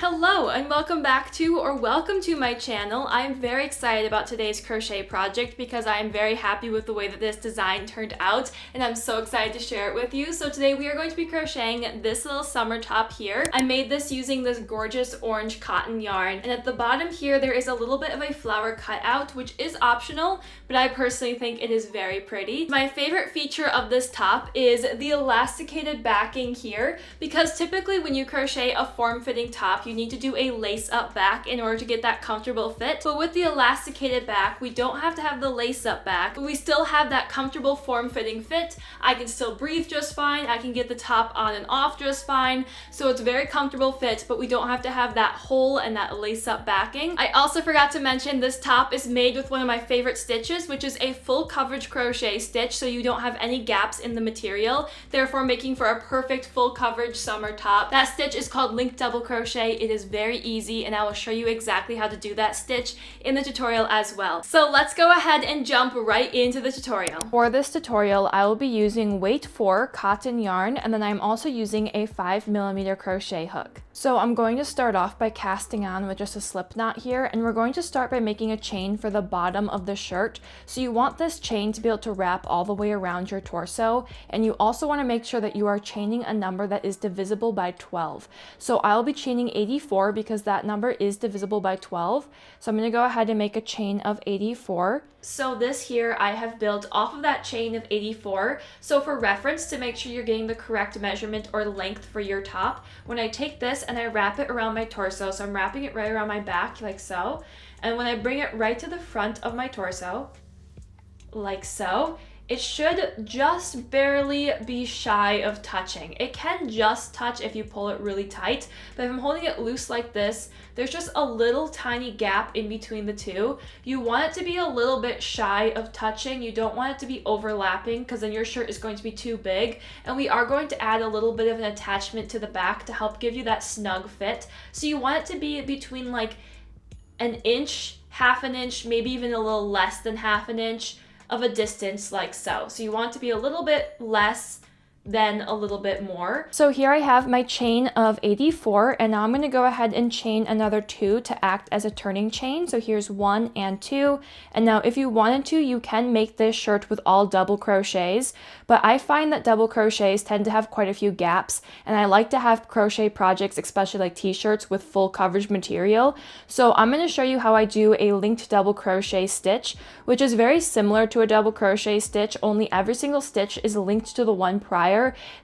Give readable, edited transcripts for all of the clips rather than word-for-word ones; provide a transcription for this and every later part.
Hello and welcome back to or welcome to my channel. I'm very excited about today's crochet project because I am very happy with the way that this design turned out and I'm so excited to share it with you. So today we are going to be crocheting this little summer top here. I made this using this gorgeous orange cotton yarn, and at the bottom here there is a little bit of a flower cutout, which is optional, but I personally think it is very pretty. My favorite feature of this top is the elasticated backing here, because typically when you crochet a form-fitting top you need to do a lace up back in order to get that comfortable fit. But with the elasticated back, we don't have to have the lace up back, but we still have that comfortable form-fitting fit. I can still breathe just fine. I can get the top on and off just fine. So it's a very comfortable fit, but we don't have to have that hole and that lace up backing. I also forgot to mention this top is made with one of my favorite stitches, which is a full coverage crochet stitch, so you don't have any gaps in the material, therefore making for a perfect full coverage summer top. That stitch is called link double crochet. It is very easy, and I will show you exactly how to do that stitch in the tutorial as well. So let's go ahead and jump right into the tutorial. For this tutorial, I will be using weight 4 cotton yarn, and then I'm also using a 5mm crochet hook. So I'm going to start off by casting on with just a slip knot here, and we're going to start by making a chain for the bottom of the shirt. So you want this chain to be able to wrap all the way around your torso, and you also want to make sure that you are chaining a number that is divisible by 12. So I'll be chaining 84 because that number is divisible by 12. So I'm going to go ahead and make a chain of 84. So this here I have built off of that chain of 84. So for reference, to make sure you're getting the correct measurement or length for your top, when I take this and I wrap it around my torso, so I'm wrapping it right around my back like so, and when I bring it right to the front of my torso, like so, it should just barely be shy of touching. It can just touch if you pull it really tight, but if I'm holding it loose like this, there's just a little tiny gap in between the two. You want it to be a little bit shy of touching. You don't want it to be overlapping because then your shirt is going to be too big. And we are going to add a little bit of an attachment to the back to help give you that snug fit. So you want it to be between like an inch, half an inch, maybe even a little less than half an inch of a distance like so. So you want to be a little bit less than a little bit more. So here I have my chain of 84, and now I'm going to go ahead and chain another 2 to act as a turning chain. So here's 1 and 2, and now if you wanted to, you can make this shirt with all double crochets, but I find that double crochets tend to have quite a few gaps, and I like to have crochet projects, especially like t-shirts, with full coverage material. So I'm going to show you how I do a linked double crochet stitch, which is very similar to a double crochet stitch, only every single stitch is linked to the one prior,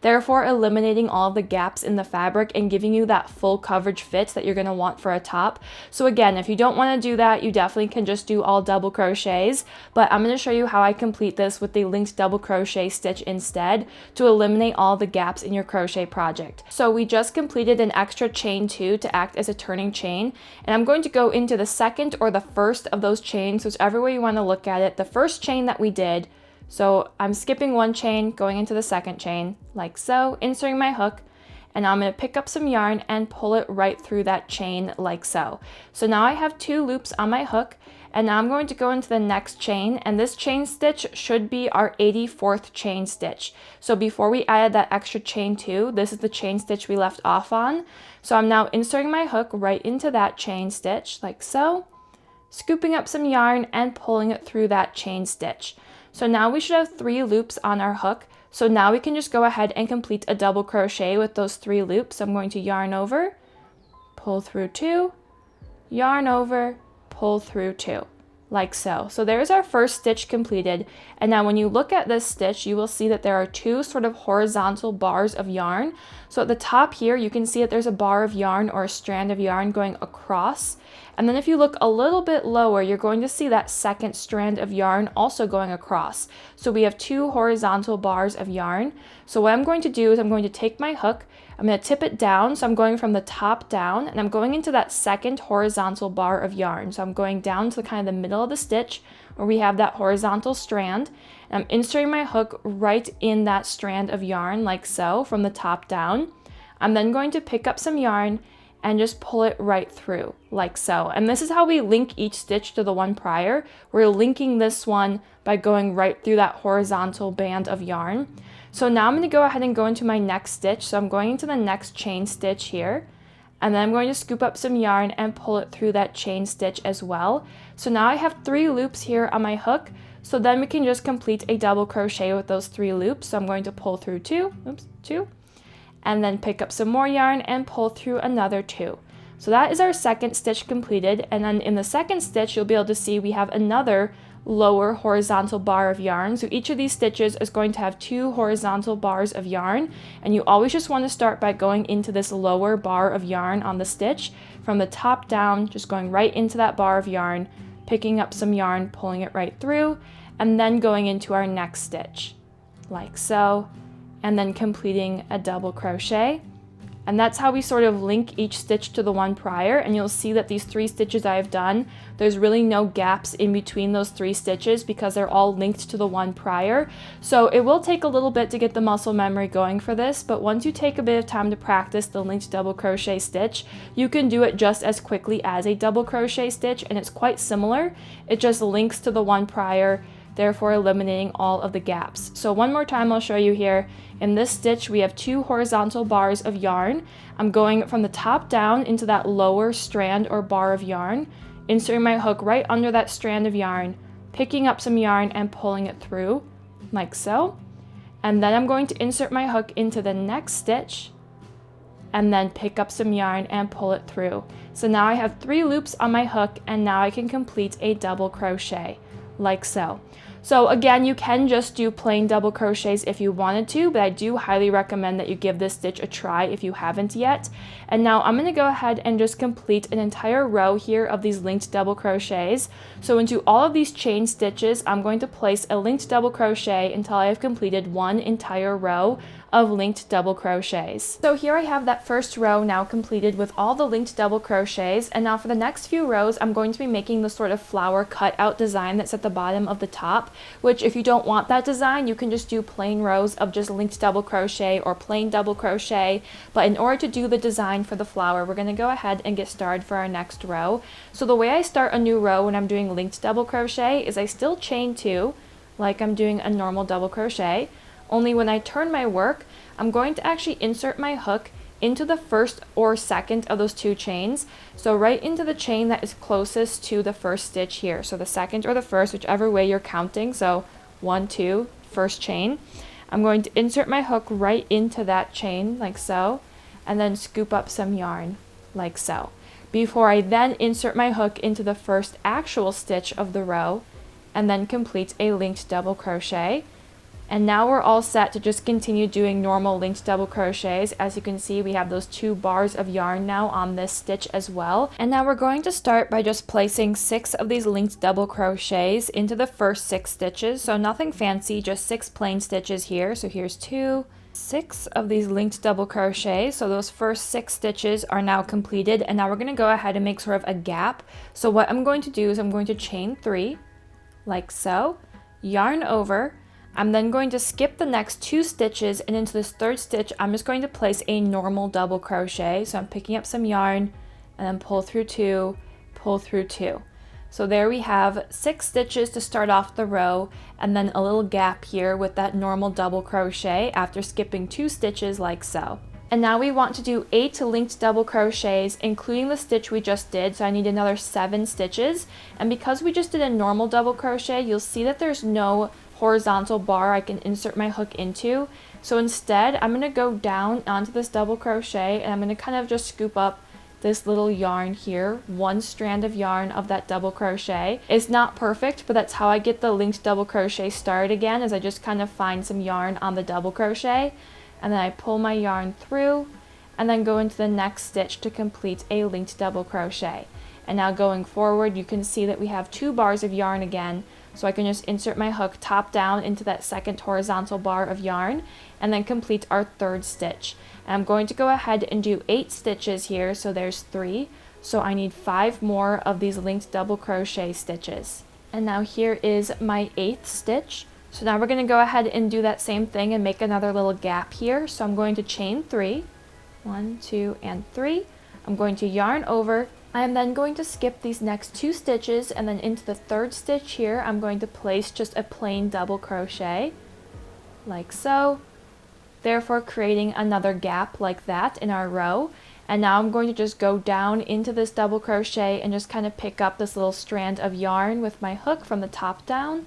therefore eliminating all of the gaps in the fabric and giving you that full coverage fit that you're going to want for a top. So again, if you don't want to do that, you definitely can just do all double crochets, but I'm going to show you how I complete this with the linked double crochet stitch instead to eliminate all the gaps in your crochet project. So we just completed an extra chain 2 to act as a turning chain, and I'm going to go into the second or the first of those chains, whichever way you want to look at it. The first chain that we did, so I'm skipping one chain, going into the second chain, like so, inserting my hook, and now I'm going to pick up some yarn and pull it right through that chain like so. So now I have 2 loops on my hook, and now I'm going to go into the next chain, and this chain stitch should be our 84th chain stitch. So before we added that extra chain 2, this is the chain stitch we left off on. So I'm now inserting my hook right into that chain stitch like so, scooping up some yarn and pulling it through that chain stitch. So now we should have 3 loops on our hook. So now we can just go ahead and complete a double crochet with those 3 loops. So I'm going to yarn over, pull through 2, yarn over, pull through 2, like so. So there's our first stitch completed. And now when you look at this stitch, you will see that there are 2 sort of horizontal bars of yarn. So at the top here, you can see that there's a bar of yarn or a strand of yarn going across. And then if you look a little bit lower, you're going to see that second strand of yarn also going across. So we have 2 horizontal bars of yarn. So what I'm going to do is I'm going to take my hook, I'm going to tip it down, so I'm going from the top down, and I'm going into that second horizontal bar of yarn. So I'm going down to kind of the middle of the stitch where we have that horizontal strand, and I'm inserting my hook right in that strand of yarn like so from the top down. I'm then going to pick up some yarn and just pull it right through like so. And this is how we link each stitch to the one prior. We're linking this one by going right through that horizontal band of yarn. So now I'm going to go ahead and go into my next stitch. So I'm going into the next chain stitch here, And then I'm going to scoop up some yarn and pull it through that chain stitch as well. So now I have 3 loops here on my hook. So then we can just complete a double crochet with those 3 loops. So I'm going to pull through 2, and then pick up some more yarn and pull through another 2. So that is our second stitch completed. And then in the second stitch, you'll be able to see we have another lower horizontal bar of yarn. So each of these stitches is going to have 2 horizontal bars of yarn, and you always just want to start by going into this lower bar of yarn on the stitch from the top down, just going right into that bar of yarn, picking up some yarn, pulling it right through, and then going into our next stitch like so, and then completing a double crochet. And that's how we sort of link each stitch to the one prior, and you'll see that these 3 stitches I have done, there's really no gaps in between those 3 stitches because they're all linked to the one prior. So it will take a little bit to get the muscle memory going for this, but once you take a bit of time to practice the linked double crochet stitch, you can do it just as quickly as a double crochet stitch, and it's quite similar. It just links to the one prior, therefore eliminating all of the gaps. So one more time I'll show you here. In this stitch we have 2 horizontal bars of yarn. I'm going from the top down into that lower strand or bar of yarn, inserting my hook right under that strand of yarn, picking up some yarn and pulling it through like so. And then I'm going to insert my hook into the next stitch and then pick up some yarn and pull it through. So now I have 3 loops on my hook, and now I can complete a double crochet like so. So again, you can just do plain double crochets if you wanted to, but I do highly recommend that you give this stitch a try if you haven't yet. And now I'm going to go ahead and just complete an entire row here of these linked double crochets. So into all of these chain stitches, I'm going to place a linked double crochet until I have completed one entire row of linked double crochets. So here I have that first row now completed with all the linked double crochets, and now for the next few rows I'm going to be making the sort of flower cutout design that's at the bottom of the top, which if you don't want that design you can just do plain rows of just linked double crochet or plain double crochet. But in order to do the design for the flower, we're going to go ahead and get started for our next row. So the way I start a new row when I'm doing linked double crochet is I still chain 2 like I'm doing a normal double crochet. Only when I turn my work, I'm going to actually insert my hook into the first or second of those 2 chains. So right into the chain that is closest to the first stitch here. So the second or the first, whichever way you're counting. So 1, 2, first chain. I'm going to insert my hook right into that chain like so, and then scoop up some yarn like so, before I then insert my hook into the first actual stitch of the row and then complete a linked double crochet. And now we're all set to just continue doing normal linked double crochets. As you can see, we have those 2 bars of yarn now on this stitch as well. And now we're going to start by just placing 6 of these linked double crochets into the first 6 stitches. So nothing fancy, just 6 plain stitches here. So here's 2, 6 of these linked double crochets. So those first 6 stitches are now completed, and now we're going to go ahead and make sort of a gap. So what I'm going to do is I'm going to chain 3 like so, yarn over. I'm then going to skip the next 2 stitches, and into this 3rd stitch I'm just going to place a normal double crochet. So I'm picking up some yarn and then pull through 2, pull through 2. So there we have 6 stitches to start off the row, and then a little gap here with that normal double crochet after skipping 2 stitches like so. And now we want to do 8 linked double crochets, including the stitch we just did. So I need another 7 stitches, and because we just did a normal double crochet, you'll see that there's no horizontal bar I can insert my hook into. So instead I'm going to go down onto this double crochet, and I'm going to kind of just scoop up this little yarn here, 1 strand of yarn of that double crochet. It's not perfect, but that's how I get the linked double crochet started again, is I just kind of find some yarn on the double crochet, and then I pull my yarn through and then go into the next stitch to complete a linked double crochet. And now going forward, you can see that we have 2 bars of yarn again. So I can just insert my hook top down into that second horizontal bar of yarn and then complete our 3rd stitch. And I'm going to go ahead and do 8 stitches here, so there's 3. So I need 5 more of these linked double crochet stitches. And now here is my 8th stitch. So now we're going to go ahead and do that same thing and make another little gap here. So I'm going to chain 3, 1, 2, and 3. I'm going to yarn over. I am then going to skip these next 2 stitches, and then into the 3rd stitch here I'm going to place just a plain double crochet like so, therefore creating another gap like that in our row. And now I'm going to just go down into this double crochet and just kind of pick up this little strand of yarn with my hook from the top down,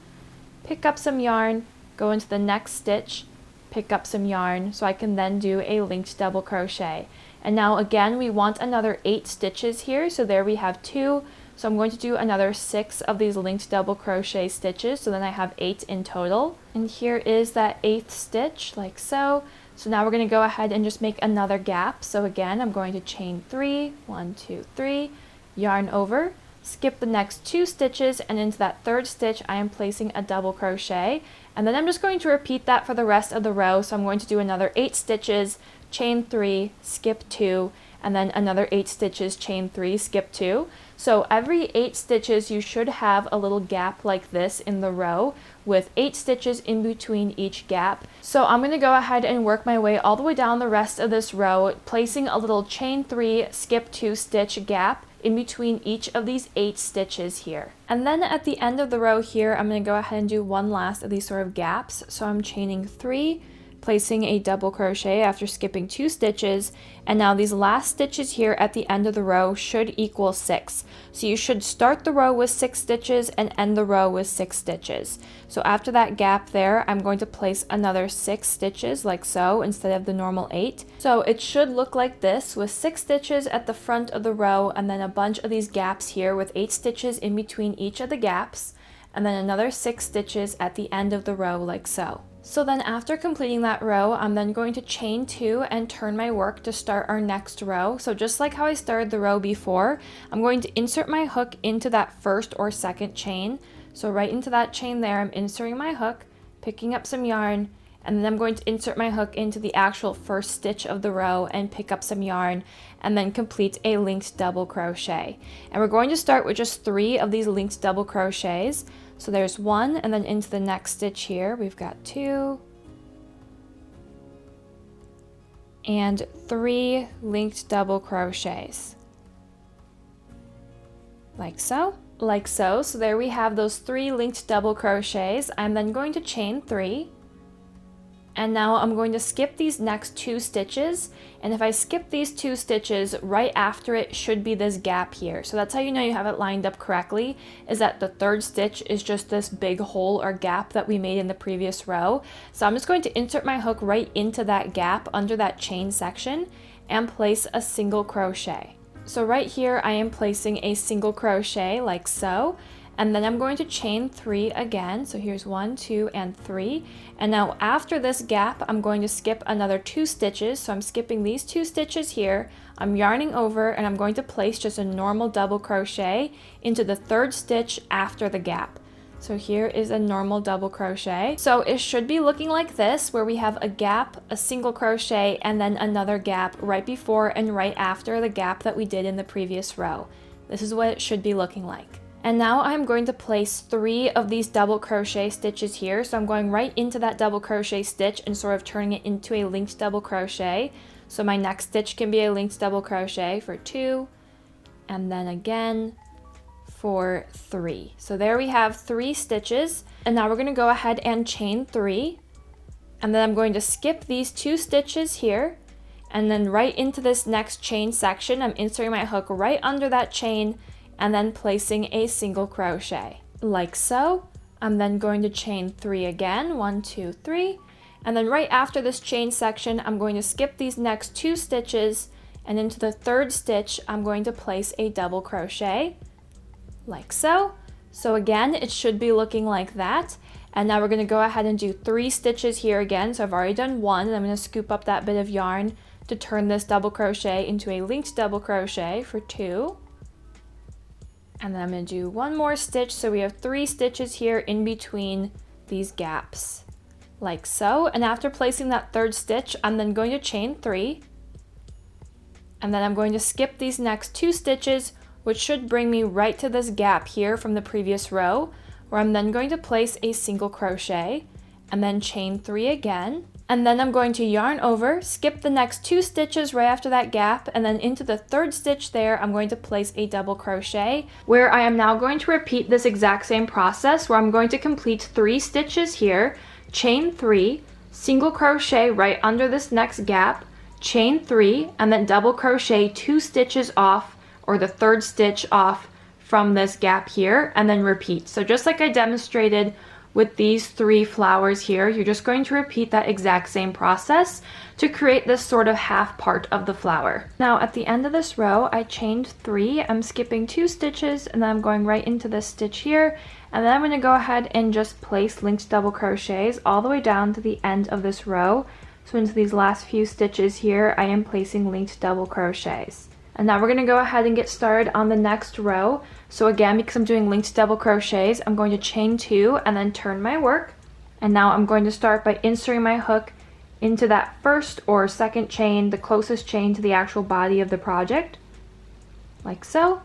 pick up some yarn, go into the next stitch, pick up some yarn, so I can then do a linked double crochet. And now again, we want another 8 stitches here, so there we have 2. So I'm going to do another 6 of these linked double crochet stitches, so then I have 8 in total. And here is that 8th stitch, like so. So now we're going to go ahead and just make another gap. So again, I'm going to chain 3, 1, 2, 3, yarn over, skip the next 2 stitches, and into that 3rd stitch I am placing a double crochet. And then I'm just going to repeat that for the rest of the row. So I'm going to do another 8 stitches, chain 3, skip 2, and then another 8 stitches, chain 3, skip 2. So every 8 stitches you should have a little gap like this in the row with 8 stitches in between each gap. So I'm going to go ahead and work my way all the way down the rest of this row, placing a little chain 3, skip 2 stitch gap in between each of these 8 stitches here. And then at the end of the row here, I'm going to go ahead and do one last of these sort of gaps. So I'm chaining 3, placing a double crochet after skipping 2 stitches, and now these last stitches here at the end of the row should equal 6. So you should start the row with 6 stitches and end the row with 6 stitches. So after that gap there, I'm going to place another 6 stitches like so instead of the normal 8. So it should look like this with 6 stitches at the front of the row and then a bunch of these gaps here with 8 stitches in between each of the gaps, and then another 6 stitches at the end of the row like so. So then after completing that row, I'm then going to chain 2 and turn my work to start our next row. So just like how I started the row before, I'm going to insert my hook into that first or second chain. So right into that chain there, I'm inserting my hook, picking up some yarn, and then I'm going to insert my hook into the actual first stitch of the row and pick up some yarn, and then complete a linked double crochet. And we're going to start with just 3 of these linked double crochets. So there's 1, and then into the next stitch here we've got 2 and 3 linked double crochets like so. So there we have those 3 linked double crochets. I'm then going to chain 3, and now I'm going to skip these next 2 stitches, and if I skip these 2 stitches, right after it should be this gap here. So that's how you know you have it lined up correctly, is that the 3rd stitch is just this big hole or gap that we made in the previous row. So I'm just going to insert my hook right into that gap under that chain section and place a single crochet. So right here I am placing a single crochet like so. And then I'm going to chain 3 again. So here's 1, 2, and 3. And now after this gap, I'm going to skip another 2 stitches. So I'm skipping these 2 stitches here. I'm yarning over, and I'm going to place just a normal double crochet into the 3rd stitch after the gap. So here is a normal double crochet. So it should be looking like this, where we have a gap, a single crochet, and then another gap right before and right after the gap that we did in the previous row. This is what it should be looking like. And now I'm going to place 3 of these double crochet stitches here. So I'm going right into that double crochet stitch and sort of turning it into a linked double crochet. So my next stitch can be a linked double crochet for 2, and then again for 3. So there we have 3 stitches. And now we're going to go ahead and chain 3. And then I'm going to skip these 2 stitches here. And then right into this next chain section, I'm inserting my hook right under that chain, and then placing a single crochet like so. I'm then going to chain 3 again, 1, 2, 3, and then right after this chain section, I'm going to skip these next 2 stitches, and into the 3rd stitch, I'm going to place a double crochet like so. So again, it should be looking like that. And now we're going to go ahead and do 3 stitches here again. So I've already done 1, and I'm going to scoop up that bit of yarn to turn this double crochet into a linked double crochet for 2. And then I'm going to do 1 more stitch, so we have 3 stitches here in between these gaps, like so. And after placing that 3rd stitch, I'm then going to chain 3, and then I'm going to skip these next 2 stitches, which should bring me right to this gap here from the previous row, where I'm then going to place a single crochet, and then chain 3 again. And then I'm going to yarn over, skip the next 2 stitches right after that gap, and then into the 3rd stitch there, I'm going to place a double crochet, where I am now going to repeat this exact same process, where I'm going to complete 3 stitches here, chain 3, single crochet right under this next gap, chain 3, and then double crochet 2 stitches off, or the 3rd stitch off from this gap here, and then repeat. So just like I demonstrated with these 3 flowers here, you're just going to repeat that exact same process to create this sort of half part of the flower. Now at the end of this row, I chained 3, I'm skipping 2 stitches, and then I'm going right into this stitch here, and then I'm going to go ahead and just place linked double crochets all the way down to the end of this row. So into these last few stitches here, I am placing linked double crochets. And now we're going to go ahead and get started on the next row. So again, because I'm doing linked double crochets, I'm going to chain 2 and then turn my work. And now I'm going to start by inserting my hook into that first or second chain, the closest chain to the actual body of the project, like so.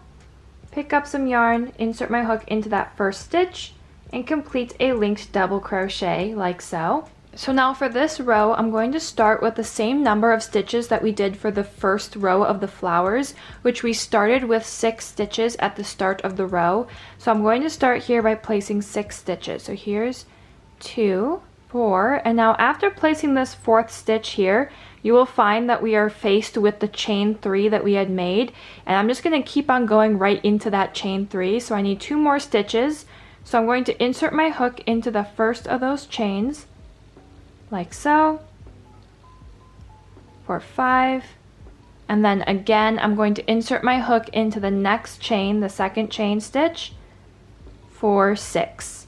Pick up some yarn, insert my hook into that first stitch, and complete a linked double crochet, like so. So now for this row, I'm going to start with the same number of stitches that we did for the first row of the flowers, which we started with 6 stitches at the start of the row. So I'm going to start here by placing 6 stitches. So here's 2, 4, and now after placing this 4th stitch here, you will find that we are faced with the chain 3 that we had made, and I'm just going to keep on going right into that chain 3. So I need 2 more stitches. So I'm going to insert my hook into the first of those chains, like so, for 5, and then again I'm going to insert my hook into the next chain, the second chain stitch, for 6,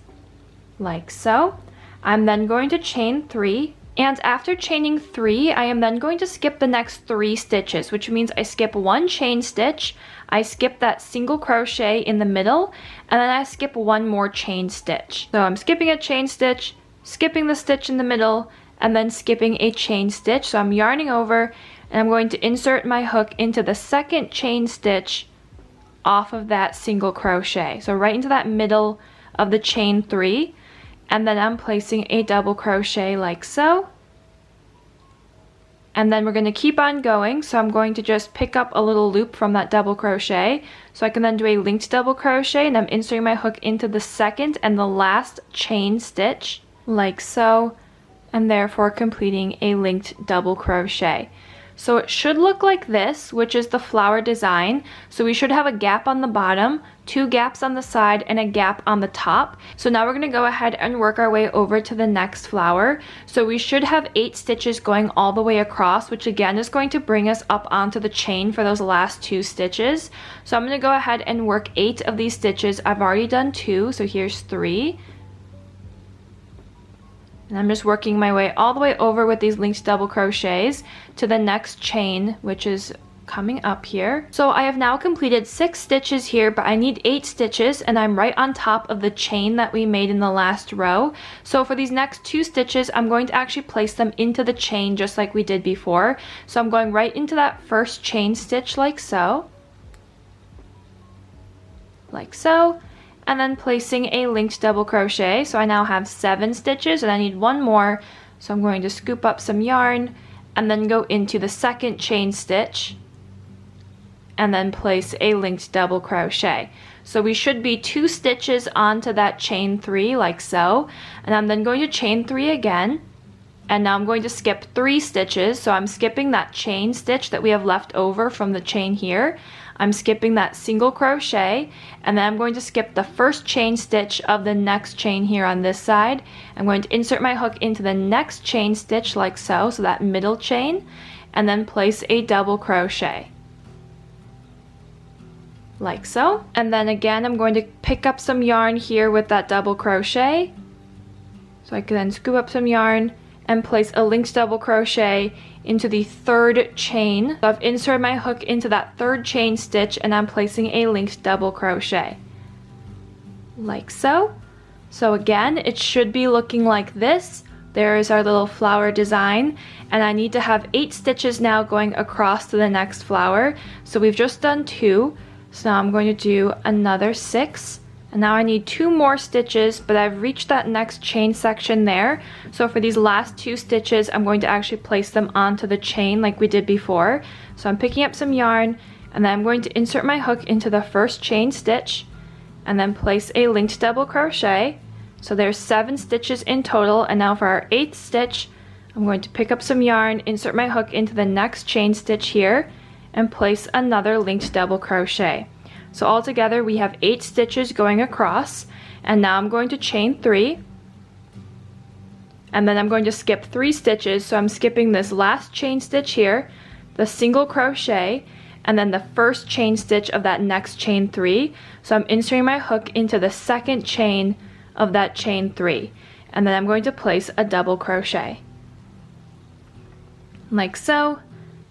like so. I'm then going to chain 3, and after chaining 3, I am then going to skip the next 3 stitches, which means I skip 1 chain stitch, I skip that single crochet in the middle, and then I skip 1 more chain stitch. So I'm skipping a chain stitch, skipping the stitch in the middle, and then skipping a chain stitch. So I'm yarning over, and I'm going to insert my hook into the second chain stitch off of that single crochet. So right into that middle of the chain 3, and then I'm placing a double crochet like so. And then we're going to keep on going, so I'm going to just pick up a little loop from that double crochet, so I can then do a linked double crochet, and I'm inserting my hook into the second and the last chain stitch, like so, and therefore completing a linked double crochet. So it should look like this, which is the flower design. So we should have a gap on the bottom, 2 gaps on the side, and a gap on the top. So now we're going to go ahead and work our way over to the next flower. So we should have 8 stitches going all the way across, which again is going to bring us up onto the chain for those last 2 stitches. So I'm going to go ahead and work 8 of these stitches. I've already done 2, so here's 3. And I'm just working my way all the way over with these linked double crochets to the next chain, which is coming up here. So I have now completed 6 stitches here, but I need 8 stitches, and I'm right on top of the chain that we made in the last row. So for these next 2 stitches, I'm going to actually place them into the chain just like we did before. So I'm going right into that first chain stitch like so. Like so. And then placing a linked double crochet. So I now have 7 stitches and I need 1 more. So I'm going to scoop up some yarn and then go into the second chain stitch and then place a linked double crochet. So we should be 2 stitches onto that chain 3 like so. And I'm then going to chain 3 again. And now I'm going to skip 3 stitches. So I'm skipping that chain stitch that we have left over from the chain here. I'm skipping that single crochet, and then I'm going to skip the first chain stitch of the next chain here on this side. I'm going to insert my hook into the next chain stitch like so, so that middle chain, and then place a double crochet. Like so. And then again, I'm going to pick up some yarn here with that double crochet. So I can then scoop up some yarn and place a linked double crochet into the 3rd chain. So I've inserted my hook into that 3rd chain stitch and I'm placing a linked double crochet. Like so. So again, it should be looking like this. There is our little flower design, and I need to have 8 stitches now going across to the next flower. So we've just done 2. So now I'm going to do another 6. And now I need 2 more stitches, but I've reached that next chain section there. So for these last 2 stitches, I'm going to actually place them onto the chain like we did before. So I'm picking up some yarn, and then I'm going to insert my hook into the first chain stitch, and then place a linked double crochet. So there's 7 stitches in total, and now for our 8th stitch, I'm going to pick up some yarn, insert my hook into the next chain stitch here, and place another linked double crochet. So altogether we have 8 stitches going across, and now I'm going to chain 3, and then I'm going to skip 3 stitches. So I'm skipping this last chain stitch here, the single crochet, and then the first chain stitch of that next chain 3. So I'm inserting my hook into the second chain of that chain 3, and then I'm going to place a double crochet like so,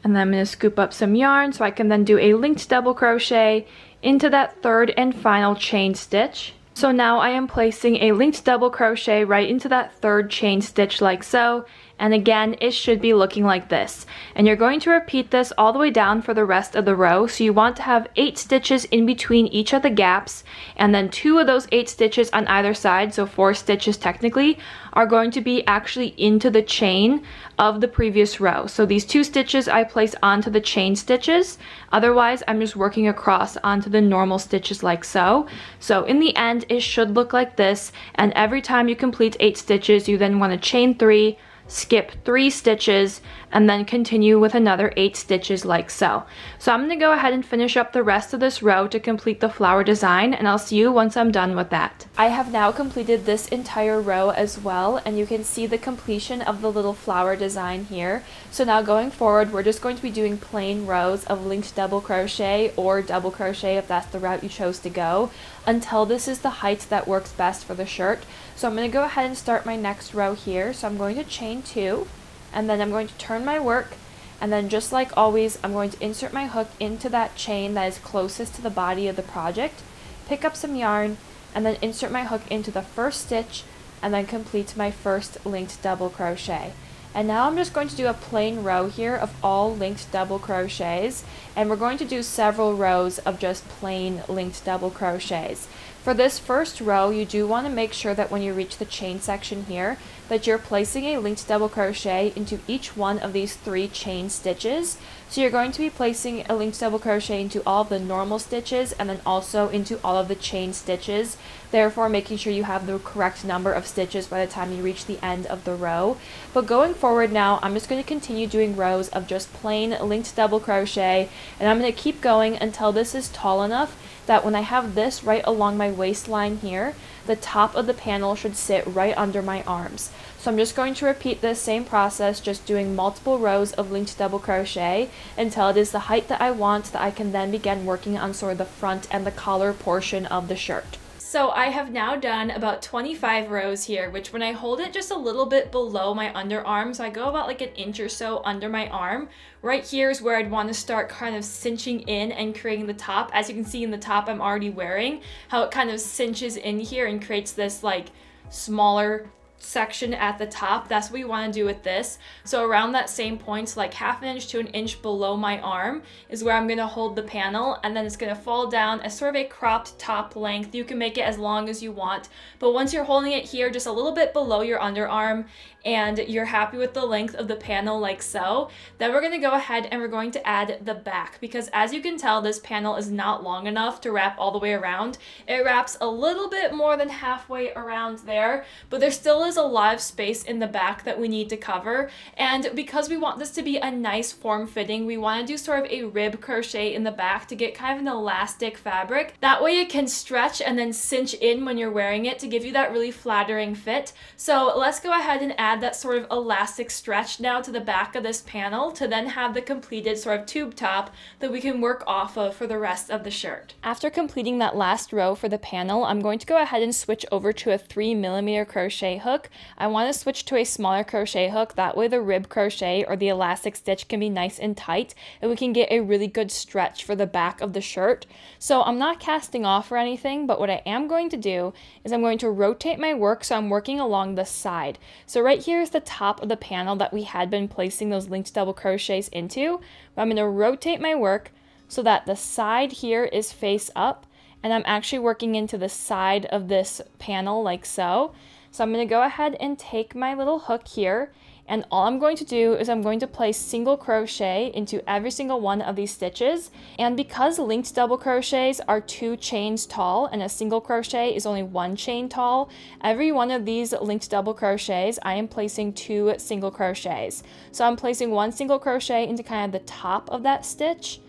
and then I'm going to scoop up some yarn so I can then do a linked double crochet into that third and final chain stitch. So now I am placing a linked double crochet right into that third chain stitch like so, and again it should be looking like this. And you're going to repeat this all the way down for the rest of the row. So you want to have 8 stitches in between each of the gaps, and then 2 of those 8 stitches on either side, so 4 stitches technically, are going to be actually into the chain of the previous row. So these 2 stitches I place onto the chain stitches, otherwise I'm just working across onto the normal stitches like so. So in the end it should look like this, and every time you complete 8 stitches you then want to chain 3, skip 3 stitches, and then continue with another 8 stitches like so. So I'm going to go ahead and finish up the rest of this row to complete the flower design, and I'll see you once I'm done with that. I have now completed this entire row as well, and you can see the completion of the little flower design here. So now going forward we're just going to be doing plain rows of linked double crochet or double crochet if that's the route you chose to go, until this is the height that works best for the shirt. So I'm going to go ahead and start my next row here. So I'm going to chain 2, and then I'm going to turn my work, and then just like always I'm going to insert my hook into that chain that is closest to the body of the project, pick up some yarn, and then insert my hook into the first stitch, and then complete my first linked double crochet. And now I'm just going to do a plain row here of all linked double crochets, and we're going to do several rows of just plain linked double crochets. For this first row, you do want to make sure that when you reach the chain section here, that you're placing a linked double crochet into each one of these 3 chain stitches. So you're going to be placing a linked double crochet into all of the normal stitches and then also into all of the chain stitches, therefore making sure you have the correct number of stitches by the time you reach the end of the row. But going forward now, I'm just going to continue doing rows of just plain linked double crochet, and I'm going to keep going until this is tall enough that when I have this right along my waistline here, the top of the panel should sit right under my arms. So I'm just going to repeat this same process, just doing multiple rows of linked double crochet until it is the height that I want, that I can then begin working on sort of the front and the collar portion of the shirt. So I have now done about 25 rows here, which when I hold it just a little bit below my underarm, so I go about like an inch or so under my arm, right here is where I'd want to start kind of cinching in and creating the top. As you can see in the top I'm already wearing, how it kind of cinches in here and creates this like smaller section at the top. That's what we want to do with this. So around that same point, so like ½ inch to an inch below my arm is where I'm going to hold the panel, and then it's going to fall down as sort of a cropped top length. You can make it as long as you want, but once you're holding it here just a little bit below your underarm and you're happy with the length of the panel like so, then we're going to go ahead and we're going to add the back, because as you can tell this panel is not long enough to wrap all the way around. It wraps a little bit more than halfway around there, but there still is a lot of space in the back that we need to cover. And because we want this to be a nice form fitting, we want to do sort of a rib crochet in the back to get kind of an elastic fabric. That way it can stretch and then cinch in when you're wearing it to give you that really flattering fit. So let's go ahead and add that sort of elastic stretch now to the back of this panel to then have the completed sort of tube top that we can work off of for the rest of the shirt. After completing that last row for the panel, I'm going to go ahead and switch over to a 3mm crochet hook. I want to switch to a smaller crochet hook, that way the rib crochet or the elastic stitch can be nice and tight and we can get a really good stretch for the back of the shirt. So I'm not casting off or anything, but what I am going to do is I'm going to rotate my work so I'm working along the side. So right here is the top of the panel that we had been placing those linked double crochets into. But I'm going to rotate my work so that the side here is face up, and I'm actually working into the side of this panel like so. So I'm going to go ahead and take my little hook here, And all I'm going to do is I'm going to place single crochet into every single one of these stitches. And because linked double crochets are 2 chains tall and a single crochet is only 1 chain tall, every one of these linked double crochets I am placing 2 single crochets. So I'm placing 1 single crochet into kind of the top of that stitch,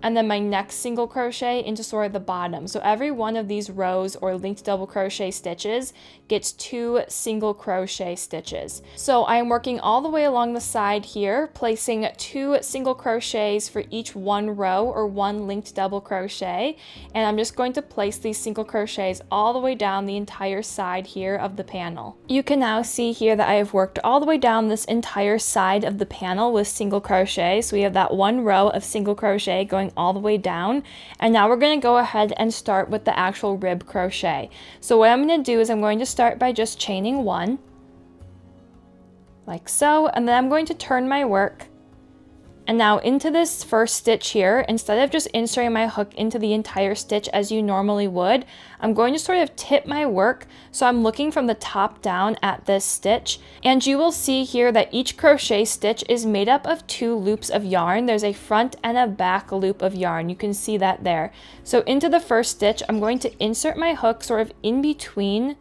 and then my next single crochet into sort of the bottom. So every one of these rows or linked double crochet stitches gets 2 single crochet stitches. So I am working all the way along the side here, placing 2 single crochets for each 1 row or 1 linked double crochet. And I'm just going to place these single crochets all the way down the entire side here of the panel. You can now see here that I have worked all the way down this entire side of the panel with single crochet. So we have that 1 row of single crochet going all the way down, and now we're going to go ahead and start with the actual rib crochet. So what I'm going to do is I'm going to start by just chaining 1 like so, and then I'm going to turn my work. And now into this first stitch here, instead of just inserting my hook into the entire stitch as you normally would, I'm going to sort of tip my work so I'm looking from the top down at this stitch. And you will see here that each crochet stitch is made up of 2 loops of yarn. There's a front and a back loop of yarn. You can see that there. So into the first stitch, I'm going to insert my hook sort of in between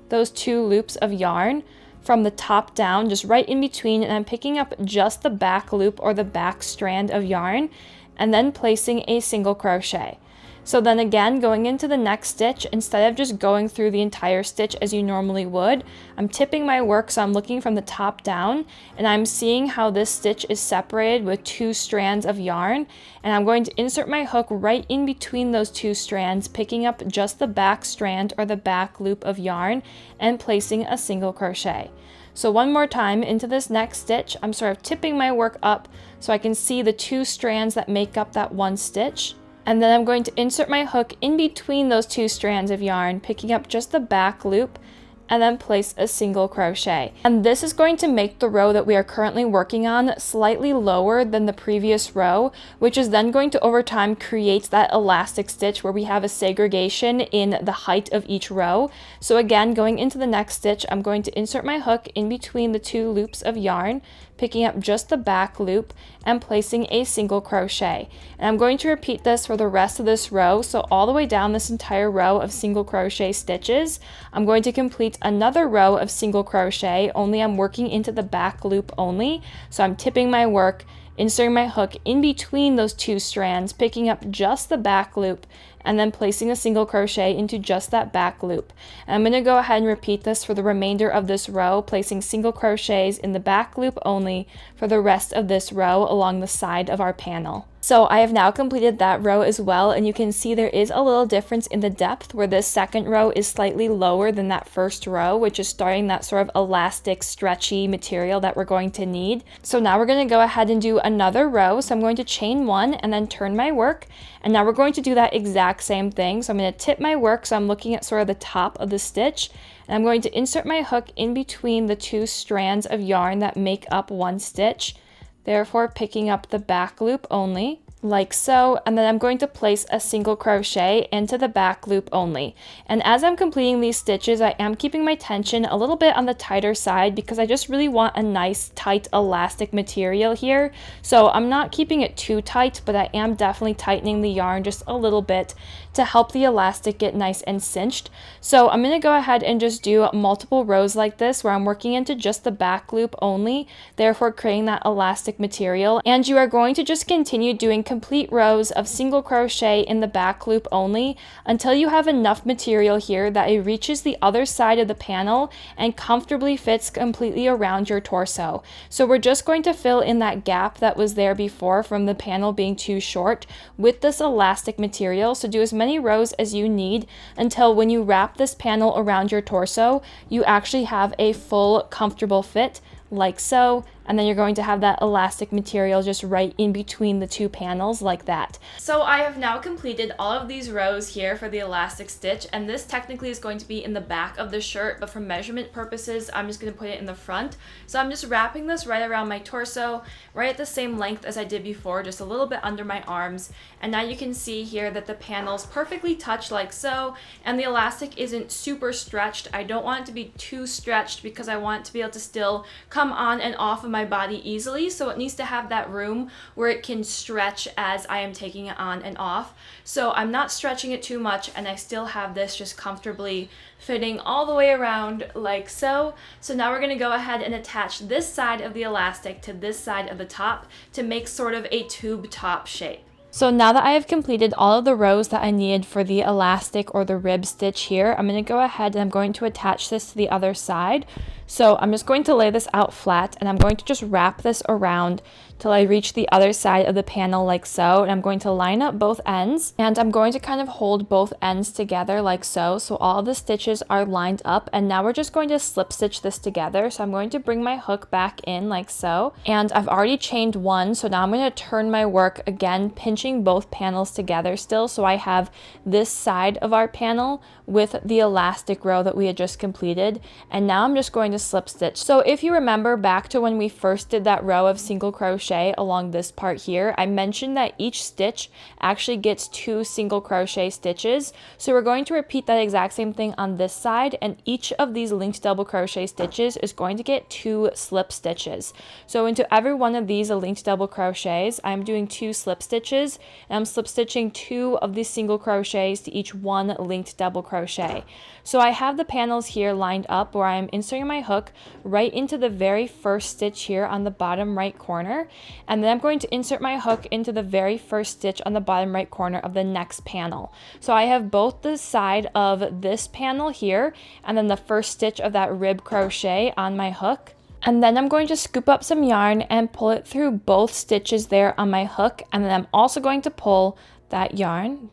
those 2 loops of yarn, from the top down, just right in between, and I'm picking up just the back loop or the back strand of yarn and then placing a single crochet. So then again, going into the next stitch, instead of just going through the entire stitch as you normally would, I'm tipping my work so I'm looking from the top down, and I'm seeing how this stitch is separated with 2 strands of yarn, and I'm going to insert my hook right in between those 2 strands, picking up just the back strand or the back loop of yarn and placing a single crochet. So one more time into this next stitch, I'm sort of tipping my work up so I can see the 2 strands that make up that 1 stitch. And then I'm going to insert my hook in between those 2 strands of yarn, picking up just the back loop, and then place a single crochet. And this is going to make the row that we are currently working on slightly lower than the previous row, which is then going to over time create that elastic stitch where we have a segregation in the height of each row. So again, going into the next stitch, I'm going to insert my hook in between the 2 loops of yarn, picking up just the back loop and placing a single crochet. And I'm going to repeat this for the rest of this row. So all the way down this entire row of single crochet stitches, I'm going to complete another row of single crochet, only I'm working into the back loop only. So I'm tipping my work, inserting my hook in between those 2 strands, picking up just the back loop, and then placing a single crochet into just that back loop. And I'm going to go ahead and repeat this for the remainder of this row, placing single crochets in the back loop only for the rest of this row along the side of our panel. So I have now completed that row as well, and you can see there is a little difference in the depth where this second row is slightly lower than that first row, which is starting that sort of elastic, stretchy material that we're going to need. So now we're going to go ahead and do another row. So I'm going to chain 1 and then turn my work, and now we're going to do that exact same thing. So I'm going to tip my work so I'm looking at sort of the top of the stitch, and I'm going to insert my hook in between the 2 strands of yarn that make up 1 stitch, therefore picking up the back loop only, like so, and then I'm going to place a single crochet into the back loop only. And as I'm completing these stitches, I am keeping my tension a little bit on the tighter side because I just really want a nice tight elastic material here. So I'm not keeping it too tight, but I am definitely tightening the yarn just a little bit to help the elastic get nice and cinched. So I'm going to go ahead and just do multiple rows like this where I'm working into just the back loop only, therefore creating that elastic material. And you are going to just continue doing complete rows of single crochet in the back loop only until you have enough material here that it reaches the other side of the panel and comfortably fits completely around your torso. So we're just going to fill in that gap that was there before from the panel being too short with this elastic material. So do as many rows as you need until when you wrap this panel around your torso, you actually have a full comfortable fit like so, and then you're going to have that elastic material just right in between the 2 panels like that. So I have now completed all of these rows here for the elastic stitch, and this technically is going to be in the back of the shirt, but for measurement purposes I'm just going to put it in the front. So I'm just wrapping this right around my torso, right at the same length as I did before, just a little bit under my arms. And now you can see here that the panels perfectly touch like so, and the elastic isn't super stretched. I don't want it to be too stretched because I want it to be able to still come on and off of my body easily, so it needs to have that room where it can stretch as I am taking it on and off. So I'm not stretching it too much, and I still have this just comfortably fitting all the way around like so. So now we're going to go ahead and attach this side of the elastic to this side of the top to make sort of a tube top shape. So now that I have completed all of the rows that I needed for the elastic or the rib stitch here, I'm going to go ahead and I'm going to attach this to the other side. So I'm just going to lay this out flat, and I'm going to just wrap this around till I reach the other side of the panel like so, and I'm going to line up both ends, and I'm going to kind of hold both ends together like so, so all the stitches are lined up. And now we're just going to slip stitch this together. So I'm going to bring my hook back in like so, and I've already chained one, so now I'm going to turn my work again, pinching both panels together still, so I have this side of our panel with the elastic row that we had just completed. And now I'm just going to slip stitch. So if you remember back to when we first did that row of single crochet along this part here, I mentioned that each stitch actually gets 2 single crochet stitches. So we're going to repeat that exact same thing on this side, and each of these linked double crochet stitches is going to get 2 slip stitches. So into every one of these linked double crochets, I'm doing 2 slip stitches, and I'm slip stitching 2 of these single crochets to each one linked double crochet. So I have the panels here lined up where I'm inserting my hook right into the very first stitch here on the bottom right corner, and then I'm going to insert my hook into the very first stitch on the bottom right corner of the next panel. So I have both the side of this panel here and then the first stitch of that rib crochet on my hook. And then I'm going to scoop up some yarn and pull it through both stitches there on my hook, and then I'm also going to pull that yarn.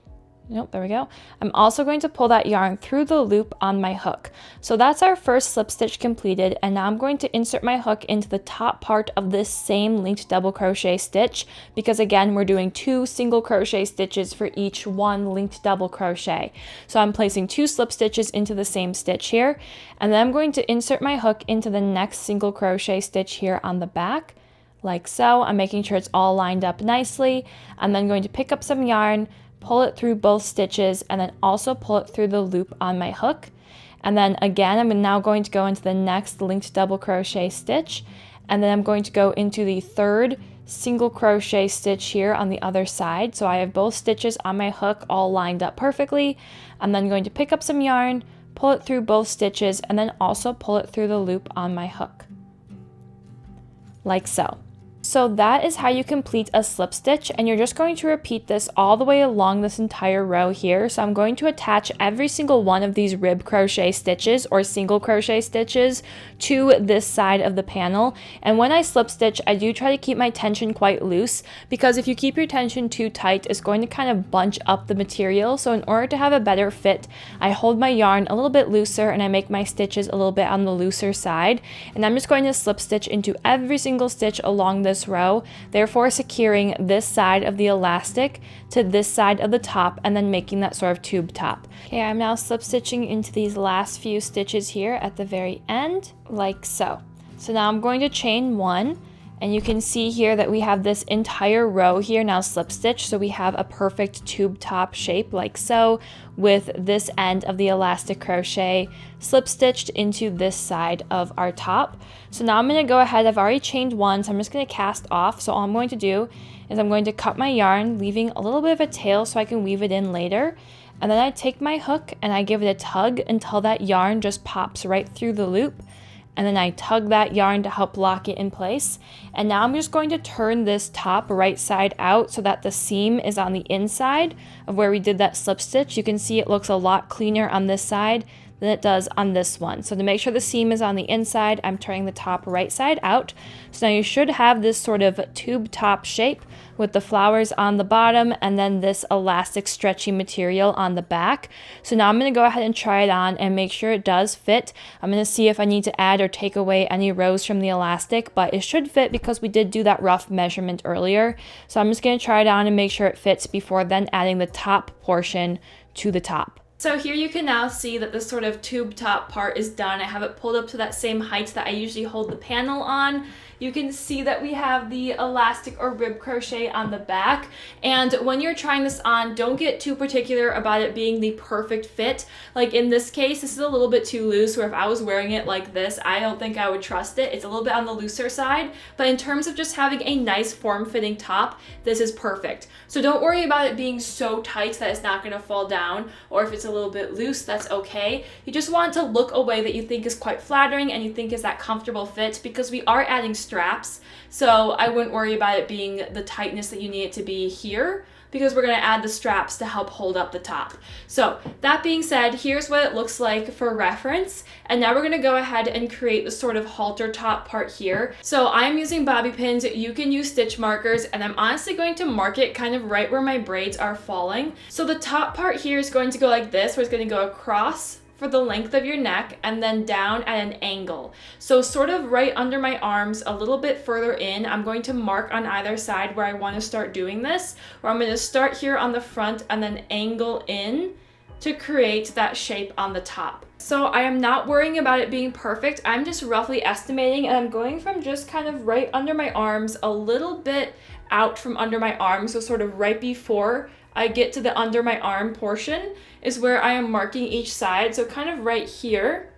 Nope, there we go. I'm also going to pull that yarn through the loop on my hook. So that's our first slip stitch completed, and now I'm going to insert my hook into the top part of this same linked double crochet stitch, because again, we're doing 2 single crochet stitches for each one linked double crochet. So I'm placing 2 slip stitches into the same stitch here, and then I'm going to insert my hook into the next single crochet stitch here on the back, like so. I'm making sure it's all lined up nicely. I'm then going to pick up some yarn, pull it through both stitches, and then also pull it through the loop on my hook. And then again, I'm now going to go into the next linked double crochet stitch, and then I'm going to go into the third single crochet stitch here on the other side. So I have both stitches on my hook all lined up perfectly. I'm then going to pick up some yarn, pull it through both stitches, and then also pull it through the loop on my hook, like so. So that is how you complete a slip stitch, and you're just going to repeat this all the way along this entire row here. So I'm going to attach every single one of these rib crochet stitches or single crochet stitches to this side of the panel. And when I slip stitch, I do try to keep my tension quite loose, because if you keep your tension too tight, it's going to kind of bunch up the material. So in order to have a better fit, I hold my yarn a little bit looser and I make my stitches a little bit on the looser side. And I'm just going to slip stitch into every single stitch along this row, therefore securing this side of the elastic to this side of the top and then making that sort of tube top. Okay, I'm now slip stitching into these last few stitches here at the very end, like so. So now I'm going to chain 1, and you can see here that we have this entire row here now slip stitched, so we have a perfect tube top shape like so, with this end of the elastic crochet slip stitched into this side of our top. So now I'm going to go ahead, I've already chained 1, so I'm just going to cast off. So all I'm going to do is I'm going to cut my yarn, leaving a little bit of a tail so I can weave it in later. And then I take my hook and I give it a tug until that yarn just pops right through the loop. And then I tug that yarn to help lock it in place. And now I'm just going to turn this top right side out so that the seam is on the inside of where we did that slip stitch. You can see it looks a lot cleaner on this side than it does on this one. So to make sure the seam is on the inside, I'm turning the top right side out. So now you should have this sort of tube top shape with the flowers on the bottom and then this elastic stretchy material on the back. So now I'm going to go ahead and try it on and make sure it does fit. I'm going to see if I need to add or take away any rows from the elastic, but it should fit because we did do that rough measurement earlier. So I'm just going to try it on and make sure it fits before then adding the top portion to the top. So here you can now see that this sort of tube top part is done. I have it pulled up to that same height that I usually hold the panel on. you can see that we have the elastic or rib crochet on the back. And when you're trying this on, don't get too particular about it being the perfect fit. Like in this case, this is a little bit too loose, where if I was wearing it like this, I don't think I would trust it. It's a little bit on the looser side, but in terms of just having a nice form-fitting top, this is perfect. So don't worry about it being so tight that it's not gonna fall down, or if it's a little bit loose, that's okay. You just want it to look a way that you think is quite flattering and you think is that comfortable fit, because we are adding straps. So I wouldn't worry about it being the tightness that you need it to be here, because we're gonna add the straps to help hold up the top. So that being said, here's what it looks like for reference. And now we're gonna go ahead and create the sort of halter top part here. So I'm using bobby pins, you can use stitch markers, and I'm honestly going to mark it kind of right where my braids are falling. So the top part here is going to go like this, where it's gonna go across for the length of your neck and then down at an angle. So sort of right under my arms, a little bit further in, I'm going to mark on either side where I want to start doing this, where I'm going to start here on the front and then angle in to create that shape on the top. So I am not worrying about it being perfect. I'm just roughly estimating, and I'm going from just kind of right under my arms, a little bit out from under my arms, so sort of right before I get to the under my arm portion is where I am marking each side. So kind of right here,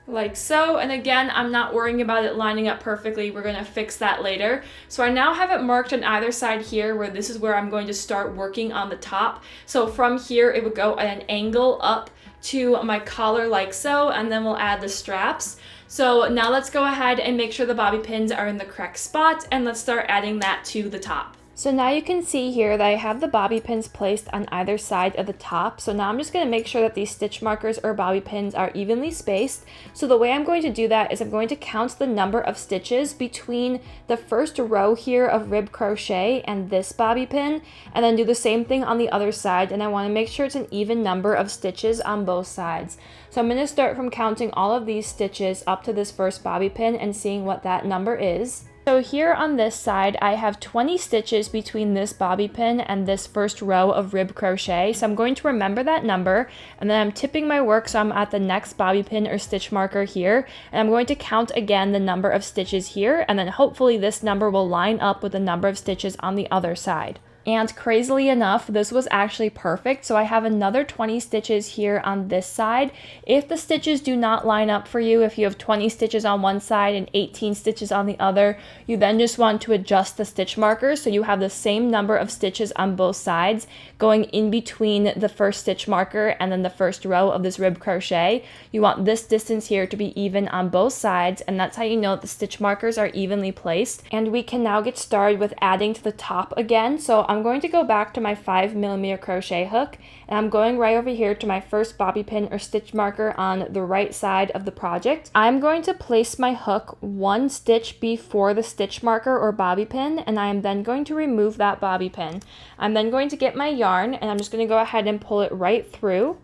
like so. And again, I'm not worrying about it lining up perfectly. We're gonna fix that later. So I now have it marked on either side here, where this is where I'm going to start working on the top. So from here, it would go at an angle up to my collar like so, and then we'll add the straps. So now let's go ahead and make sure the bobby pins are in the correct spot, and let's start adding that to the top. So now you can see here that I have the bobby pins placed on either side of the top. So now I'm just going to make sure that these stitch markers or bobby pins are evenly spaced. So the way I'm going to do that is I'm going to count the number of stitches between the first row here of rib crochet and this bobby pin, and then do the same thing on the other side. And I want to make sure it's an even number of stitches on both sides. So I'm going to start from counting all of these stitches up to this first bobby pin and seeing what that number is. So here on this side, I have 20 stitches between this bobby pin and this first row of rib crochet. So I'm going to remember that number, and then I'm tipping my work so I'm at the next bobby pin or stitch marker here, and I'm going to count again the number of stitches here, and then hopefully this number will line up with the number of stitches on the other side. And crazily enough, this was actually perfect. So I have another 20 stitches here on this side. If the stitches do not line up for you, if you have 20 stitches on one side and 18 stitches on the other, you then just want to adjust the stitch markers so you have the same number of stitches on both sides going in between the first stitch marker and then the first row of this rib crochet. You want this distance here to be even on both sides, and that's how you know that the stitch markers are evenly placed. And we can now get started with adding to the top again. So I'm going to go back to my 5mm crochet hook, and I'm going right over here to my first bobby pin or stitch marker on the right side of the project. I'm going to place my hook one stitch before the stitch marker or bobby pin, and I am then going to remove that bobby pin. I'm then going to get my yarn, and I'm just going to go ahead and pull it right through.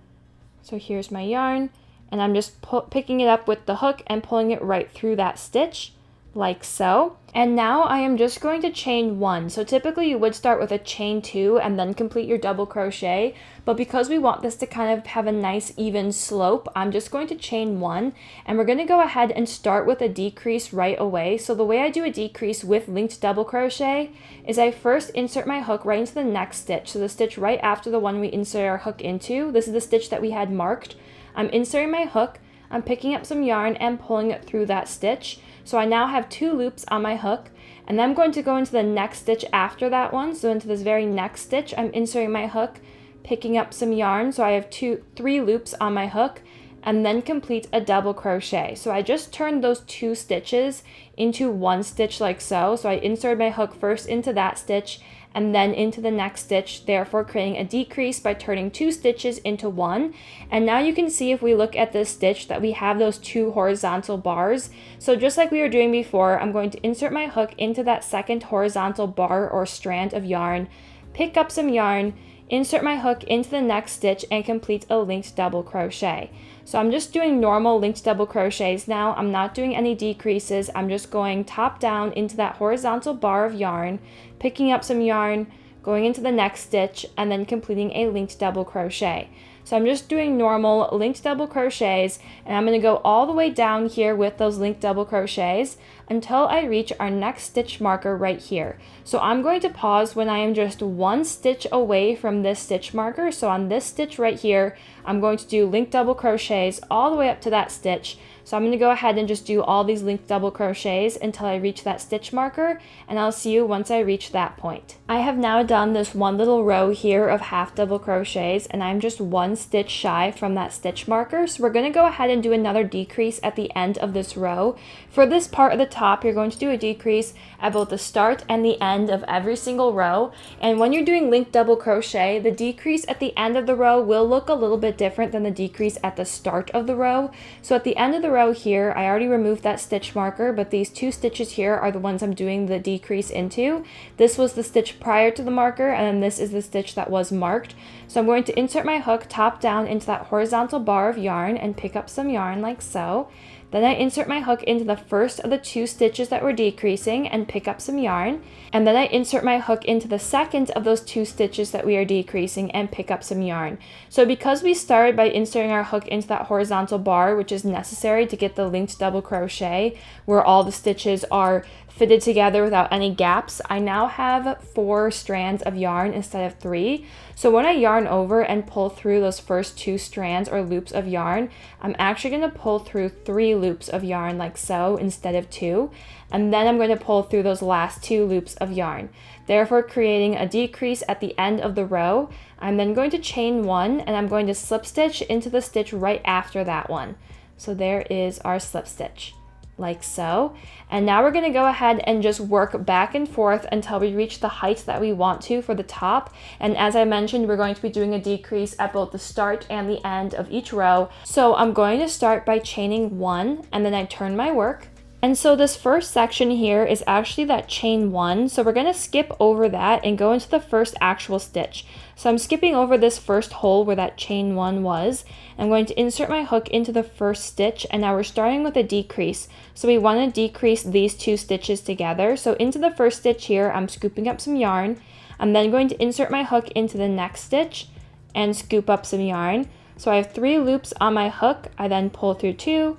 So here's my yarn, and I'm just picking it up with the hook and pulling it right through that stitch, like so. And now I am just going to chain one. So typically you would start with a chain two and then complete your double crochet, but because we want this to kind of have a nice even slope, I'm just going to chain one, and we're going to go ahead and start with a decrease right away. So the way I do a decrease with linked double crochet is I first insert my hook right into the next stitch. So the stitch right after the one we insert our hook into, this is the stitch that we had marked. I'm inserting my hook, I'm picking up some yarn and pulling it through that stitch. So I now have 2 loops on my hook, and then I'm going to go into the next stitch after that one. So into this very next stitch, I'm inserting my hook, picking up some yarn. So I have 3 loops on my hook, and then complete a double crochet. So I just turned those 2 stitches into 1 stitch like so. So I inserted my hook first into that stitch and then into the next stitch, therefore creating a decrease by turning 2 stitches into 1. And now you can see, if we look at this stitch, that we have those 2 horizontal bars. So just like we were doing before, I'm going to insert my hook into that second horizontal bar or strand of yarn, pick up some yarn, insert my hook into the next stitch, and complete a linked double crochet. So I'm just doing normal linked double crochets now. I'm not doing any decreases. I'm just going top down into that horizontal bar of yarn, picking up some yarn, going into the next stitch, and then completing a linked double crochet. So I'm just doing normal linked double crochets, and I'm going to go all the way down here with those linked double crochets until I reach our next stitch marker right here. So I'm going to pause when I am just one stitch away from this stitch marker. So on this stitch right here, I'm going to do linked double crochets all the way up to that stitch. So I'm going to go ahead and just do all these linked double crochets until I reach that stitch marker, and I'll see you once I reach that point. I have now done this one little row here of half double crochets, and I'm just one stitch shy from that stitch marker. So we're going to go ahead and do another decrease at the end of this row. For this part of the top, you're going to do a decrease at both the start and the end of every single row. And when you're doing linked double crochet, the decrease at the end of the row will look a little bit different than the decrease at the start of the row. So at the end of the row here, I already removed that stitch marker, but these two stitches here are the ones I'm doing the decrease into. This was the stitch prior to the marker, and then this is the stitch that was marked. So I'm going to insert my hook top down into that horizontal bar of yarn and pick up some yarn like so. Then I insert my hook into the first of the two stitches that we're decreasing and pick up some yarn. And then I insert my hook into the second of those two stitches that we are decreasing and pick up some yarn. So because we started by inserting our hook into that horizontal bar, which is necessary to get the linked double crochet, where all the stitches are fitted together without any gaps, I now have 4 strands of yarn instead of 3. So when I yarn over and pull through those first 2 strands or loops of yarn, I'm actually going to pull through 3 loops of yarn like so instead of 2, and then I'm going to pull through those last 2 loops of yarn, therefore creating a decrease at the end of the row. I'm then going to chain 1, and I'm going to slip stitch into the stitch right after that one. So there is our slip stitch, like so. And now we're going to go ahead and just work back and forth until we reach the height that we want to for the top. And as I mentioned, we're going to be doing a decrease at both the start and the end of each row. So I'm going to start by chaining 1, and then I turn my work. And so this first section here is actually that chain 1. So we're going to skip over that and go into the first actual stitch. So I'm skipping over this first hole where that chain 1 was. I'm going to insert my hook into the first stitch, and now we're starting with a decrease. So we want to decrease these 2 stitches together. So into the first stitch here, I'm scooping up some yarn. I'm then going to insert my hook into the next stitch and scoop up some yarn. So I have 3 loops on my hook. I then pull through 2,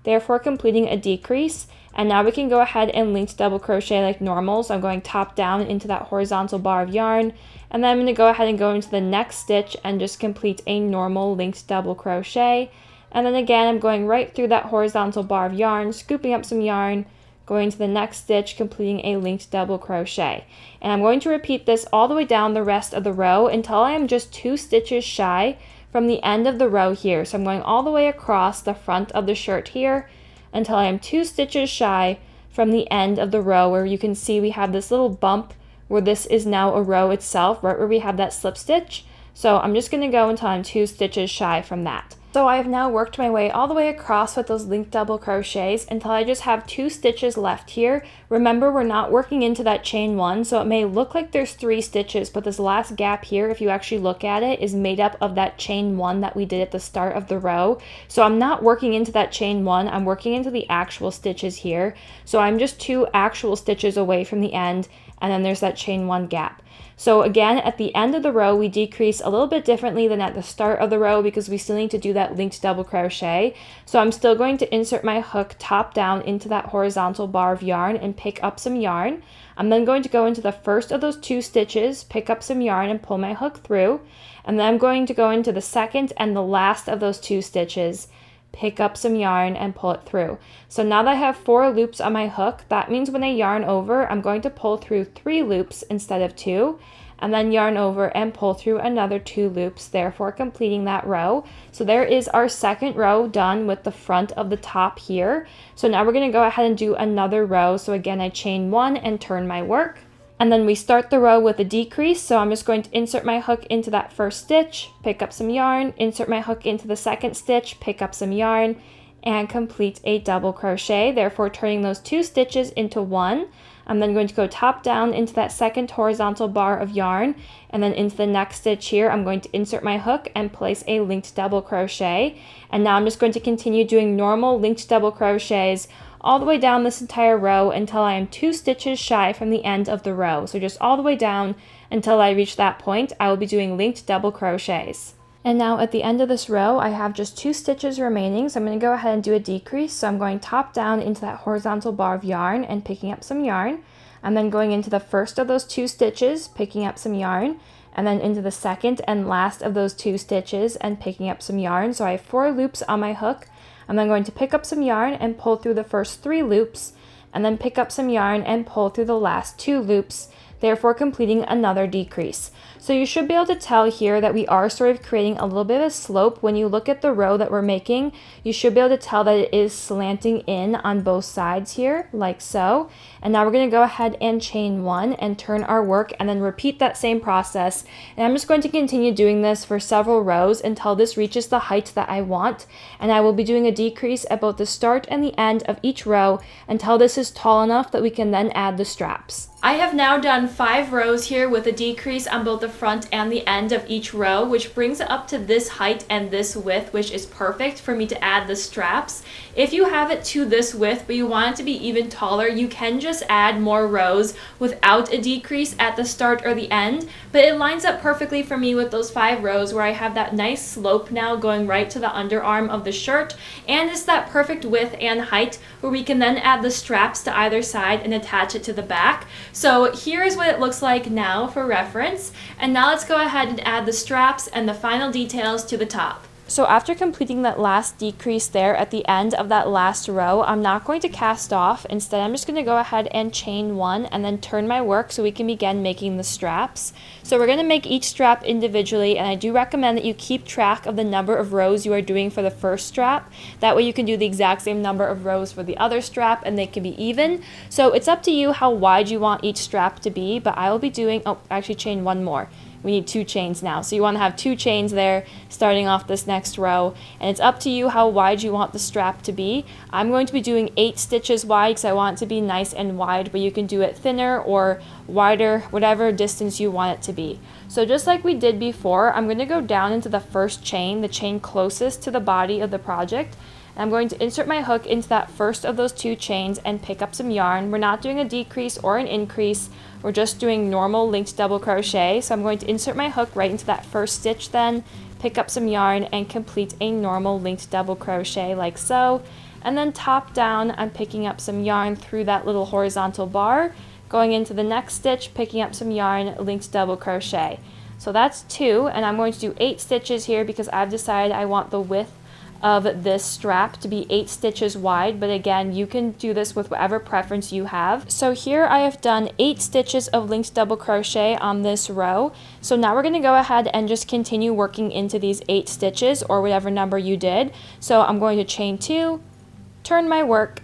therefore completing a decrease. And now we can go ahead and linked double crochet like normal. So I'm going top down into that horizontal bar of yarn, and then I'm going to go ahead and go into the next stitch and just complete a normal linked double crochet. And then again, I'm going right through that horizontal bar of yarn, scooping up some yarn, going to the next stitch, completing a linked double crochet. And I'm going to repeat this all the way down the rest of the row until I am just 2 stitches shy from the end of the row here. So I'm going all the way across the front of the shirt here until I am 2 stitches shy from the end of the row, where you can see we have this little bump where this is now a row itself, right where we have that slip stitch. So I'm just going to go until I'm 2 stitches shy from that. So I have now worked my way all the way across with those linked double crochets until I just have 2 stitches left here. Remember, we're not working into that chain 1, so it may look like there's 3 stitches, but this last gap here, if you actually look at it, is made up of that chain 1 that we did at the start of the row. So I'm not working into that chain 1, I'm working into the actual stitches here. So I'm just 2 actual stitches away from the end, and then there's that chain 1 gap. So again, at the end of the row, we decrease a little bit differently than at the start of the row because we still need to do that linked double crochet. So I'm still going to insert my hook top down into that horizontal bar of yarn and pick up some yarn. I'm then going to go into the first of those 2 stitches, pick up some yarn and pull my hook through. And then I'm going to go into the second and the last of those 2 stitches, pick up some yarn and pull it through. So now that I have 4 loops on my hook, that means when I yarn over, I'm going to pull through 3 loops instead of 2, and then yarn over and pull through another 2 loops, therefore completing that row. So there is our second row done with the front of the top here. So now we're going to go ahead and do another row. So again, I chain 1 and turn my work. And then we start the row with a decrease, so I'm just going to insert my hook into that first stitch, pick up some yarn, insert my hook into the second stitch, pick up some yarn, and complete a double crochet, therefore turning those 2 stitches into 1. I'm then going to go top down into that second horizontal bar of yarn, and then into the next stitch here, I'm going to insert my hook and place a linked double crochet. And now I'm just going to continue doing normal linked double crochets all the way down this entire row until I am 2 stitches shy from the end of the row. So just all the way down until I reach that point, I will be doing linked double crochets. And now at the end of this row, I have just 2 stitches remaining, so I'm going to go ahead and do a decrease. So I'm going top down into that horizontal bar of yarn and picking up some yarn. I'm then going into the first of those 2 stitches, picking up some yarn, and then into the second and last of those 2 stitches and picking up some yarn. So I have 4 loops on my hook. I'm then going to pick up some yarn and pull through the first 3 loops, and then pick up some yarn and pull through the last 2 loops, therefore completing another decrease. So you should be able to tell here that we are sort of creating a little bit of a slope. When you look at the row that we're making, you should be able to tell that it is slanting in on both sides here, like so. And now we're going to go ahead and chain 1 and turn our work and then repeat that same process. And I'm just going to continue doing this for several rows until this reaches the height that I want. And I will be doing a decrease at both the start and the end of each row until this is tall enough that we can then add the straps. I have now done 5 rows here with a decrease on both the front and the end of each row, which brings it up to this height and this width, which is perfect for me to add the straps. If you have it to this width but you want it to be even taller, you can just add more rows without a decrease at the start or the end, but it lines up perfectly for me with those 5 rows where I have that nice slope now going right to the underarm of the shirt, and it's that perfect width and height where we can then add the straps to either side and attach it to the back. So here's what it looks like now for reference, and now let's go ahead and add the straps and the final details to the top. So after completing that last decrease there at the end of that last row, I'm not going to cast off. Instead, I'm just going to go ahead and chain 1 and then turn my work so we can begin making the straps. So we're going to make each strap individually, and I do recommend that you keep track of the number of rows you are doing for the first strap. That way you can do the exact same number of rows for the other strap and they can be even. So it's up to you how wide you want each strap to be, but I will be doing, actually chain 1 more. We need 2 chains now. So you want to have 2 chains there starting off this next row. And it's up to you how wide you want the strap to be. I'm going to be doing 8 stitches wide because I want it to be nice and wide, but you can do it thinner or wider, whatever distance you want it to be. So just like we did before, I'm going to go down into the first chain, the chain closest to the body of the project. I'm going to insert my hook into that first of those 2 chains and pick up some yarn. We're not doing a decrease or an increase. We're just doing normal linked double crochet. So I'm going to insert my hook right into that first stitch then, pick up some yarn and complete a normal linked double crochet like so. And then top down, I'm picking up some yarn through that little horizontal bar, going into the next stitch, picking up some yarn, linked double crochet. So that's 2, and I'm going to do 8 stitches here because I've decided I want the width of this strap to be 8 stitches wide, but again, you can do this with whatever preference you have. So here I have done 8 stitches of linked double crochet on this row. So now we're going to go ahead and just continue working into these 8 stitches or whatever number you did. So I'm going to chain 2, turn my work,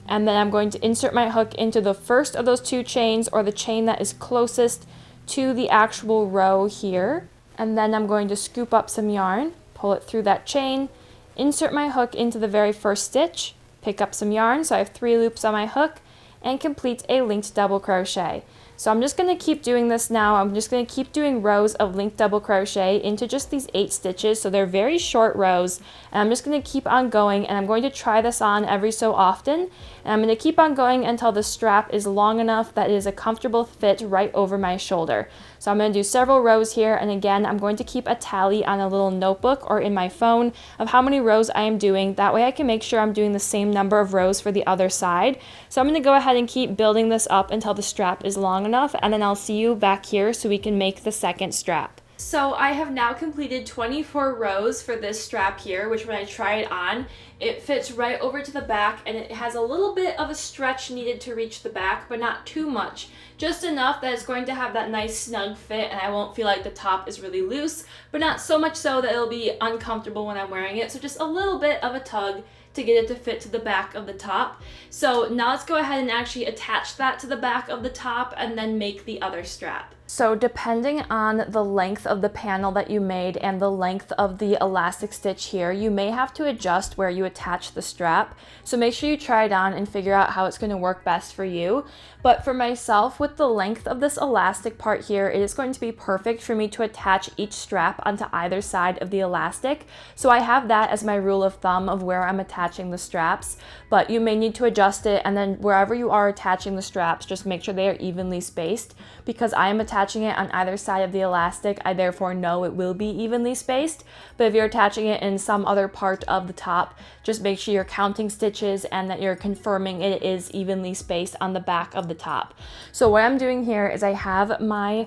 and then I'm going to insert my hook into the first of those 2 chains or the chain that is closest to the actual row here. And then I'm going to scoop up some yarn, pull it through that chain, insert my hook into the very first stitch, pick up some yarn, so I have 3 loops on my hook, and complete a linked double crochet. So I'm just going to keep doing this now. I'm just going to keep doing rows of linked double crochet into just these 8 stitches. So they're very short rows, and I'm just going to keep on going, and I'm going to try this on every so often. And I'm going to keep on going until the strap is long enough that it is a comfortable fit right over my shoulder. So I'm going to do several rows here, and again, I'm going to keep a tally on a little notebook or in my phone of how many rows I am doing. That way I can make sure I'm doing the same number of rows for the other side. So I'm going to go ahead and keep building this up until the strap is long enough, and then I'll see you back here so we can make the second strap. So I have now completed 24 rows for this strap here, which when I try it on, it fits right over to the back, and it has a little bit of a stretch needed to reach the back, but not too much. Just enough that it's going to have that nice snug fit, and I won't feel like the top is really loose, but not so much so that it'll be uncomfortable when I'm wearing it. So just a little bit of a tug to get it to fit to the back of the top. So now let's go ahead and actually attach that to the back of the top and then make the other strap. So depending on the length of the panel that you made and the length of the elastic stitch here, you may have to adjust where you attach the strap. So make sure you try it on and figure out how it's going to work best for you. But for myself, with the length of this elastic part here, it is going to be perfect for me to attach each strap onto either side of the elastic. So I have that as my rule of thumb of where I'm attaching the straps, but you may need to adjust it, and then wherever you are attaching the straps, just make sure they are evenly spaced. Because I am attaching it on either side of the elastic, I therefore know it will be evenly spaced. But if you're attaching it in some other part of the top, just make sure you're counting stitches and that you're confirming it is evenly spaced on the back of the top. So what I'm doing here is I have my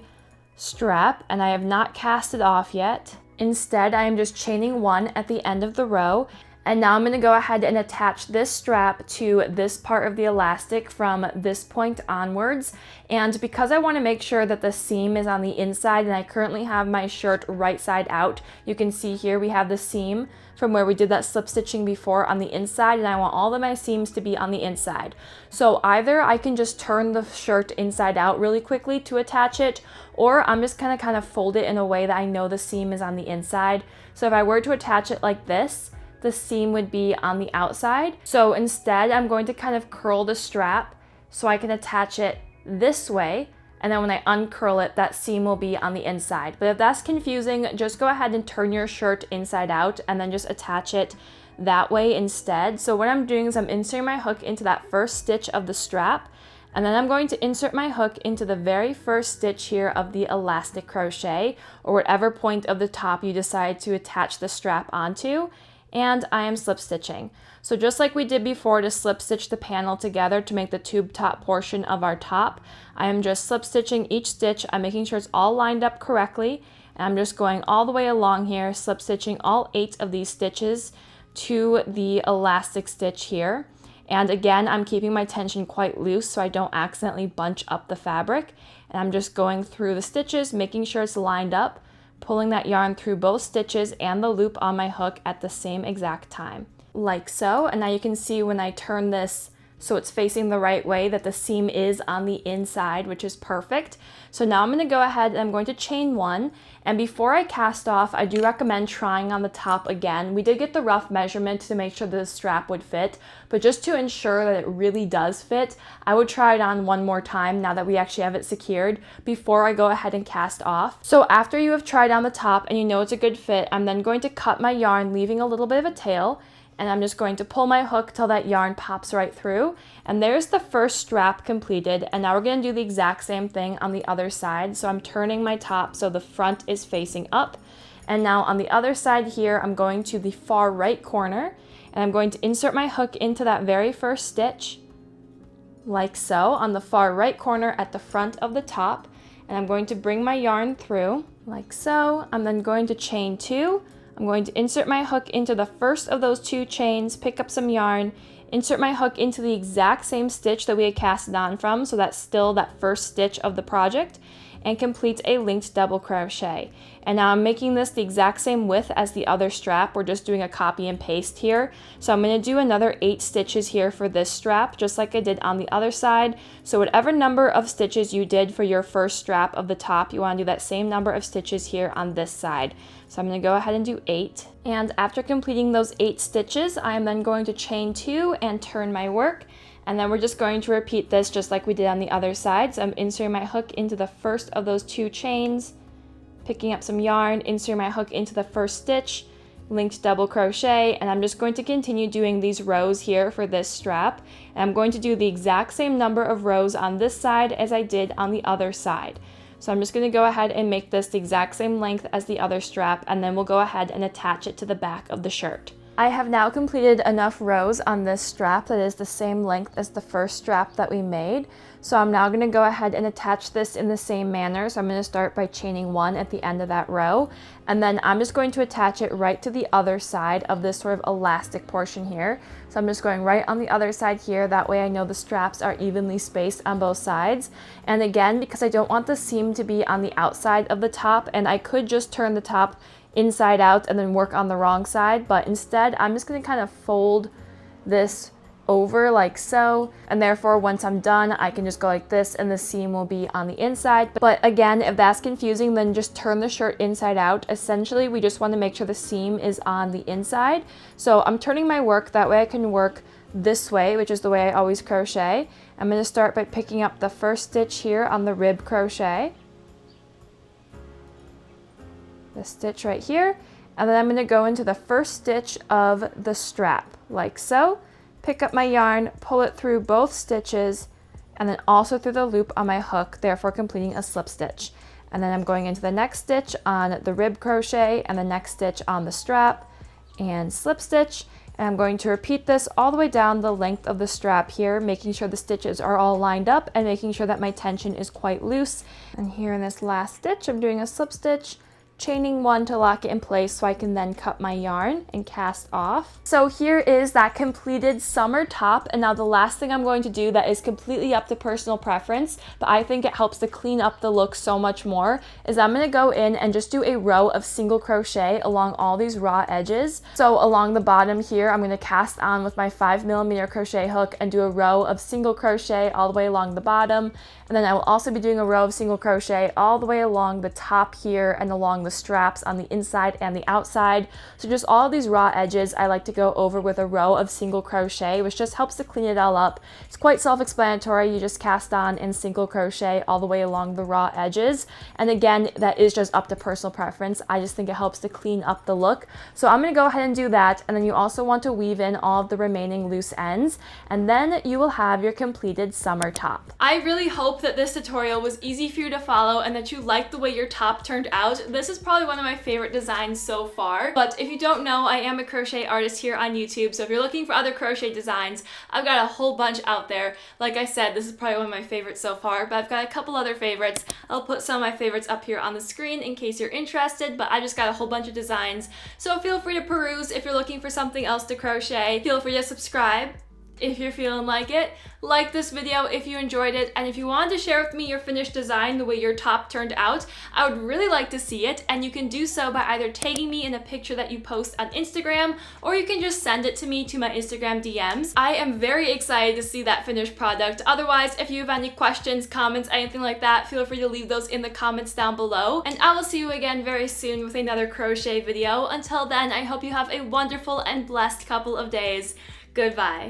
strap and I have not cast it off yet. Instead, I am just chaining one at the end of the row. And now I'm going to go ahead and attach this strap to this part of the elastic from this point onwards. And because I want to make sure that the seam is on the inside, and I currently have my shirt right side out, you can see here we have the seam from where we did that slip stitching before on the inside, and I want all of my seams to be on the inside. So either I can just turn the shirt inside out really quickly to attach it, or I'm just going to kind of fold it in a way that I know the seam is on the inside. So if I were to attach it like this, the seam would be on the outside. So instead, I'm going to kind of curl the strap so I can attach it this way. And then when I uncurl it, that seam will be on the inside. But if that's confusing, just go ahead and turn your shirt inside out and then just attach it that way instead. So what I'm doing is I'm inserting my hook into that first stitch of the strap. And then I'm going to insert my hook into the very first stitch here of the elastic crochet, or whatever point of the top you decide to attach the strap onto. And I am slip stitching. So just like we did before to slip stitch the panel together to make the tube top portion of our top, I am just slip stitching each stitch. I'm making sure it's all lined up correctly, and I'm just going all the way along here, slip stitching all 8 of these stitches to the elastic stitch here. And again, I'm keeping my tension quite loose so I don't accidentally bunch up the fabric. And I'm just going through the stitches, making sure it's lined up, pulling that yarn through both stitches and the loop on my hook at the same exact time, like so. And now you can see when I turn this so it's facing the right way that the seam is on the inside, which is perfect. So now I'm going to go ahead and I'm going to chain one. And before I cast off, I do recommend trying on the top again. We did get the rough measurement to make sure the strap would fit, but just to ensure that it really does fit, I would try it on one more time now that we actually have it secured before I go ahead and cast off. So after you have tried on the top and you know it's a good fit, I'm then going to cut my yarn, leaving a little bit of a tail. And I'm just going to pull my hook till that yarn pops right through. And there's the first strap completed. And now we're going to do the exact same thing on the other side. So I'm turning my top so the front is facing up. And now on the other side here, I'm going to the far right corner. And I'm going to insert my hook into that very first stitch, like so, on the far right corner at the front of the top. And I'm going to bring my yarn through, like so. I'm then going to chain 2. I'm going to insert my hook into the first of those 2 chains, pick up some yarn, insert my hook into the exact same stitch that we had casted on from, so that's still that first stitch of the project, and complete a linked double crochet. And now I'm making this the exact same width as the other strap. We're just doing a copy and paste here. So I'm going to do another 8 stitches here for this strap, just like I did on the other side. So whatever number of stitches you did for your first strap of the top, you want to do that same number of stitches here on this side. So I'm going to go ahead and do 8. And after completing those 8 stitches, I'm then going to chain 2 and turn my work. And then we're just going to repeat this just like we did on the other side. So I'm inserting my hook into the first of those 2 chains, picking up some yarn, inserting my hook into the first stitch, linked double crochet, and I'm just going to continue doing these rows here for this strap. And I'm going to do the exact same number of rows on this side as I did on the other side. So I'm just going to go ahead and make this the exact same length as the other strap, and then we'll go ahead and attach it to the back of the shirt. I have now completed enough rows on this strap that is the same length as the first strap that we made. So I'm now going to go ahead and attach this in the same manner. So I'm going to start by chaining 1 at the end of that row, and then I'm just going to attach it right to the other side of this sort of elastic portion here. So I'm just going right on the other side here. That way I know the straps are evenly spaced on both sides. And again, because I don't want the seam to be on the outside of the top, and I could just turn the top inside out and then work on the wrong side, but instead I'm just going to kind of fold this over like so, and therefore once I'm done I can just go like this and the seam will be on the inside. But again, if that's confusing, then just turn the shirt inside out. Essentially we just want to make sure the seam is on the inside. So I'm turning my work, that way I can work this way, which is the way I always crochet. I'm going to start by picking up the first stitch here on the rib crochet, the stitch right here, and then I'm going to go into the first stitch of the strap like so. Pick up my yarn, pull it through both stitches, and then also through the loop on my hook, therefore completing a slip stitch. And then I'm going into the next stitch on the rib crochet and the next stitch on the strap and slip stitch. And I'm going to repeat this all the way down the length of the strap here, making sure the stitches are all lined up and making sure that my tension is quite loose. And here in this last stitch, I'm doing a slip stitch, chaining one to lock it in place so I can then cut my yarn and cast off. So here is that completed summer top, and now the last thing I'm going to do that is completely up to personal preference, but I think it helps to clean up the look so much more, is I'm going to go in and just do a row of single crochet along all these raw edges. So along the bottom here, I'm going to cast on with my 5mm crochet hook and do a row of single crochet all the way along the bottom. And then I will also be doing a row of single crochet all the way along the top here and along the straps on the inside and the outside. So just all of these raw edges I like to go over with a row of single crochet, which just helps to clean it all up. It's quite self-explanatory. You just cast on and single crochet all the way along the raw edges. And again, that is just up to personal preference. I just think it helps to clean up the look. So I'm going to go ahead and do that. And then you also want to weave in all of the remaining loose ends. And then you will have your completed summer top. I really hope that this tutorial was easy for you to follow and that you liked the way your top turned out. This is probably one of my favorite designs so far. But if you don't know, I am a crochet artist here on YouTube, so if you're looking for other crochet designs, I've got a whole bunch out there. Like I said, this is probably one of my favorites so far, but I've got a couple other favorites. I'll put some of my favorites up here on the screen in case you're interested, but I just got a whole bunch of designs, so feel free to peruse if you're looking for something else to crochet. Feel free to subscribe if you're feeling like it. Like this video if you enjoyed it, and if you wanted to share with me your finished design, the way your top turned out, I would really like to see it, and you can do so by either tagging me in a picture that you post on Instagram, or you can just send it to me to my Instagram DMs. I am very excited to see that finished product. Otherwise, if you have any questions, comments, anything like that, feel free to leave those in the comments down below, and I will see you again very soon with another crochet video. Until then, I hope you have a wonderful and blessed couple of days. Goodbye.